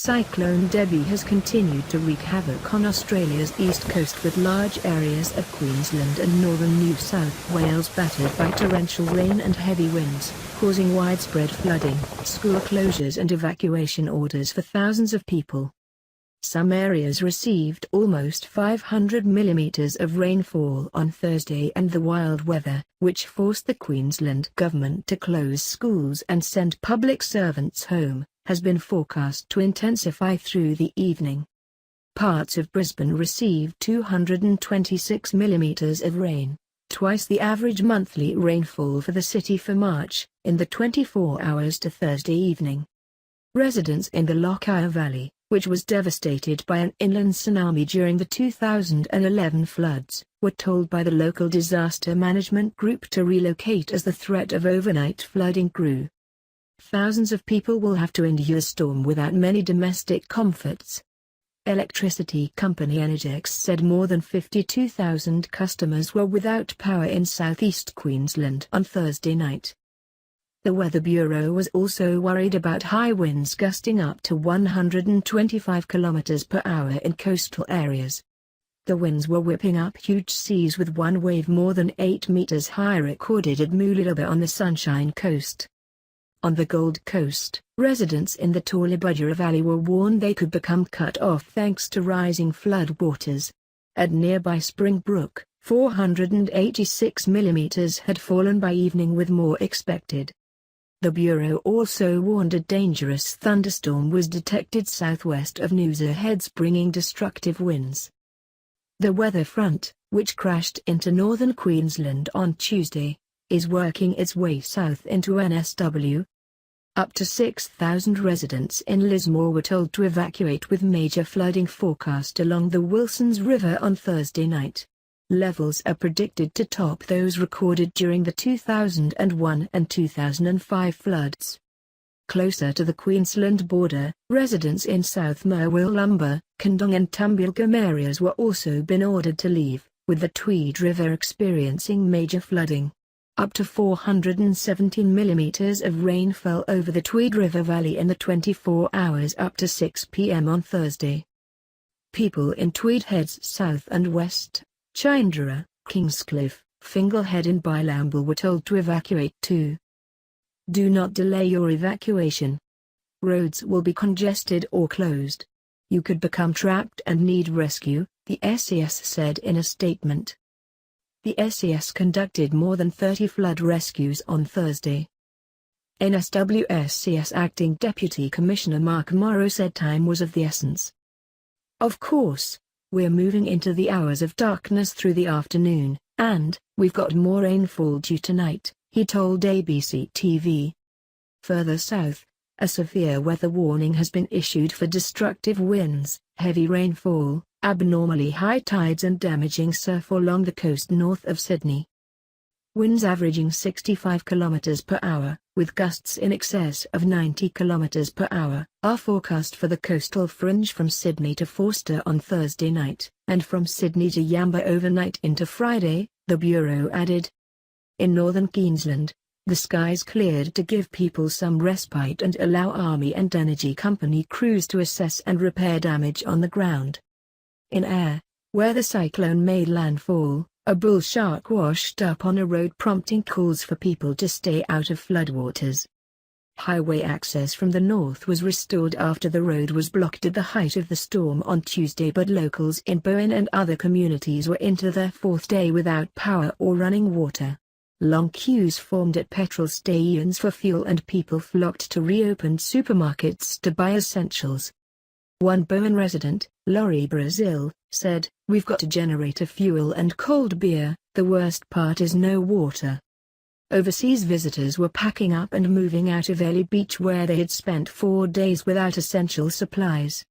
Cyclone Debbie has continued to wreak havoc on Australia's east coast, with large areas of Queensland and northern New South Wales battered by torrential rain and heavy winds, causing widespread flooding, school closures and evacuation orders for thousands of people. Some areas received almost 500 millimeters of rainfall on Thursday, and the wild weather, which forced the Queensland government to close schools and send public servants home, has been forecast to intensify through the evening. Parts of Brisbane received 226 millimeters of rain, twice the average monthly rainfall for the city for March, in the 24 hours to Thursday evening. Residents in the Lockyer Valley, which was devastated by an inland tsunami during the 2011 floods, were told by the local disaster management group to relocate as the threat of overnight flooding grew. Thousands of people will have to endure the storm without many domestic comforts. Electricity company Energex said more than 52,000 customers were without power in southeast Queensland on Thursday night. The Weather Bureau was also worried about high winds gusting up to 125 km per hour in coastal areas. The winds were whipping up huge seas, with one wave more than 8 meters high recorded at Mooloolaba on the Sunshine Coast. On the Gold Coast, residents in the Toowoomba Valley were warned they could become cut off thanks to rising flood waters. At nearby Springbrook, 486 millimeters had fallen by evening, with more expected. The Bureau also warned a dangerous thunderstorm was detected southwest of Noosa Heads, bringing destructive winds. The weather front, which crashed into northern Queensland on Tuesday, is working its way south into NSW. Up to 6,000 residents in Lismore were told to evacuate, with major flooding forecast along the Wilsons River on Thursday night. Levels are predicted to top those recorded during the 2001 and 2005 floods. Closer to the Queensland border, residents in South Murwillumbah, Kandong and Tumbulgum areas were also been ordered to leave, with the Tweed River experiencing major flooding. Up to 417 millimeters of rain fell over the Tweed River Valley in the 24 hours up to 6 p.m. on Thursday. People in Tweed Heads South and West, Chindera, Kingscliff, Finglehead and Bilambul were told to evacuate too. Do not delay your evacuation. Roads will be congested or closed. You could become trapped and need rescue, the SES said in a statement. The SES conducted more than 30 flood rescues on Thursday. NSWSCS Acting Deputy Commissioner Mark Morrow said time was of the essence. Of course, we're moving into the hours of darkness through the afternoon, and we've got more rainfall due tonight, he told ABC TV. Further south, a severe weather warning has been issued for destructive winds, heavy rainfall, abnormally high tides and damaging surf along the coast north of Sydney. Winds averaging 65 km per hour, with gusts in excess of 90 km per hour, are forecast for the coastal fringe from Sydney to Forster on Thursday night, and from Sydney to Yamba overnight into Friday, the Bureau added. In northern Queensland, the skies cleared to give people some respite and allow Army and Energy Company crews to assess and repair damage on the ground. In Ayr, where the cyclone made landfall, a bull shark washed up on a road, prompting calls for people to stay out of floodwaters. Highway access from the north was restored after the road was blocked at the height of the storm on Tuesday, but locals in Bowen and other communities were into their fourth day without power or running water. Long queues formed at petrol stations for fuel, and people flocked to reopened supermarkets to buy essentials. One Bowen resident, Laurie Brazil, said, "We've got a generator fuel and cold beer, the worst part is no water." Overseas visitors were packing up and moving out of Airlie Beach, where they had spent 4 days without essential supplies.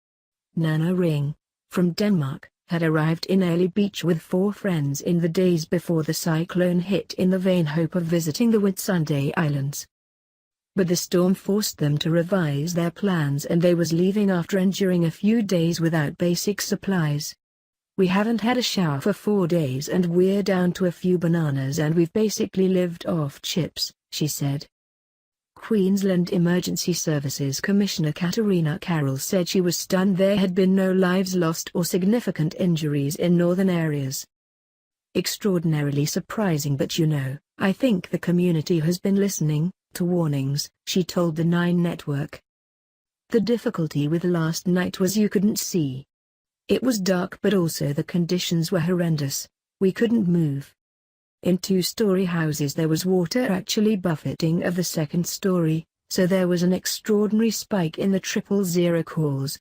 Nana Ring, from Denmark, had arrived in Airlie Beach with 4 friends in the days before the cyclone hit, in the vain hope of visiting the Whitsunday Islands. But the storm forced them to revise their plans, and they was leaving after enduring a few days without basic supplies. "We haven't had a shower for 4 days and we're down to a few bananas and we've basically lived off chips," she said. Queensland Emergency Services Commissioner Katarina Carroll said she was stunned there had been no lives lost or significant injuries in northern areas. "Extraordinarily surprising, but I think the community has been listening to warnings," she told the 9 network. "The difficulty with last night was you couldn't see. It was dark, but also the conditions were horrendous. We couldn't move. In 2-story houses there was water actually buffeting of the second story, so there was an extraordinary spike in the 000 calls.